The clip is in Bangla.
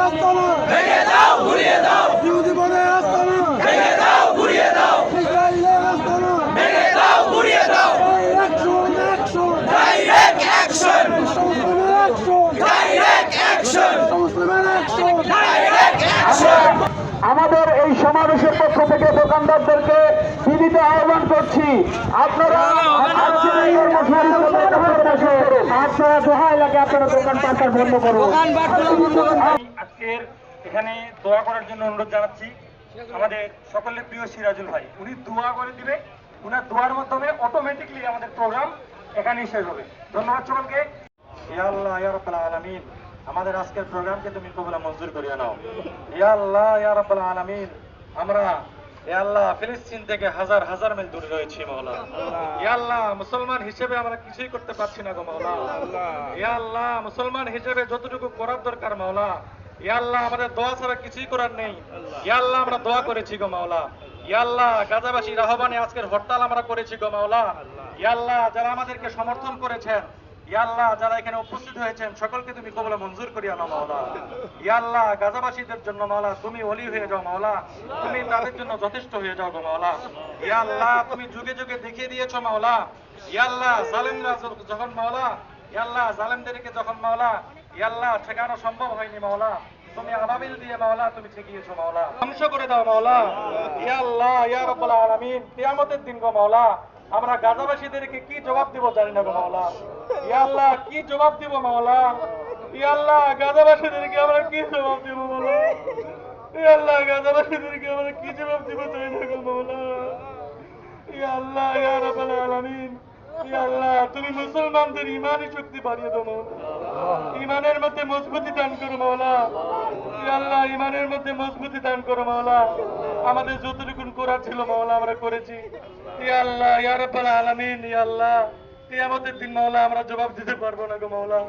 আস্তানা ভেঙে দাও ঘুরিয়ে দাও ইহুদি বনের আস্তানা ভেঙে দাও ঘুরিয়ে দাও ইসরায়েলের আস্তানা ভেঙে দাও ঘুরিয়ে দাও direct action direct action direct action direct action direct action আমাদের এই সমাবেশের পক্ষ থেকে দোকানদারদেরকে বিনীত আহ্বান করছি, আপনারা আপনারা দোহাই লাগে আপনারা দোকান পাচার বন্ধ করুন। আজকের এখানে দোয়া করার জন্য অনুরোধ জানাচ্ছি আমাদের সকলের প্রিয় সিরাজুল ভাই, উনি দোয়া করে দিবে, উনার দোয়ার মাধ্যমে অটোমেটিকলি আমাদের প্রোগ্রাম এখানেই শেষ হবে। ধন্যবাদ সকলকে। ইয়া আল্লাহ ইয়া রাব্বাল আলামিন, আমাদের আজকের প্রোগ্রামকে তুমি কবুল মঞ্জুর করিয়ে নাও। ইয়া আল্লাহ ইয়া রাব্বাল আলামিন, আমরা ইয়া আল্লাহ ফিলিস্তিন থেকে হাজার হাজার মাইল দূরে রয়েছি মাওলা। ইয়া আল্লাহ মুসলমান হিসেবে আমরা কিছুই করতে পারছি না গো মাওলা। ইয়া আল্লাহ মুসলমান হিসেবে যতটুকু করার দরকার মাওলা, ইয়া আল্লাহ আমাদের দোয়া ছাড়া কিছুই করার নেই। ইয়া আল্লাহ আমরা দোয়া করেছি গো মাওলা। ইয়া আল্লাহ গাজাবাসীর আহ্বানে আজকের হরতাল আমরা করেছি গো মাওলা। ইয়া আল্লাহ যারা আমাদেরকে সমর্থন করেছেন, ইয়া আল্লাহ যারা এখানে উপস্থিত হয়েছেন সকলকে তুমি কবুল মঞ্জুর করিয়া নাও মাওলা। ইয়া আল্লাহ গাজাবাসীদের জন্য মাওলা তুমি ওলি হয়ে যাও মাওলা, তুমি তাদের জন্য যথেষ্ট হয়ে যাও গো মাওলা। ইয়া আল্লাহ তুমি যুগে যুগে দেখিয়ে দিয়েছো মাওলা। ইয়া আল্লাহ জালেমরা যখন মাওলা, ইয়া আল্লাহ জালেমদেরকে যখন মাওলা ইয়া আল্লাহ ঠেকানো সম্ভব হয়নি মাওলা, তুমি আবাবিল দিয়ে মাওলা তুমি ঠেকিয়েছো মাওলা, ধ্বংস করে দাও মাওলা। ইয়া আল্লাহ ইয়া রাব্বুল আলামিন, কিয়ামতের দিন গো মাওলা আমরা গাজাবাসীদেরকে কি জবাব দিব জানি না গো মাওলা। ইয়া আল্লাহ কি জবাব দিব মাওলা। ইয়া আল্লাহ গাজাবাসীদেরকে আমরা কি জবাব দিব মাওলা। ইয়া আল্লাহ গাজাবাসীদেরকে আমরা কি জবাব দিব জানি না গো মাওলা। ইয়া আল্লাহ ইয়া রাব্বুল আলামিন, ইয়া আল্লাহ তুমি মুসলমানদের ঈমানি শক্তি বাড়িয়ে দাও মাওলা, ঈমানের মধ্যে মজবুতি দান করো মাওলা। ইয়া আল্লাহ ঈমানের মধ্যে মজবুতি দান করো মাওলা। আমাদের যতটুকু করার ছিল মাওলা আমরা করেছি। ইয়া আল্লাহ ইয়া রাব্বুল আলামিন, ইয়া আল্লাহ কিয়ামতের দিন মাওলা আমরা জবাব দিতে পারবো না গো মাওলা।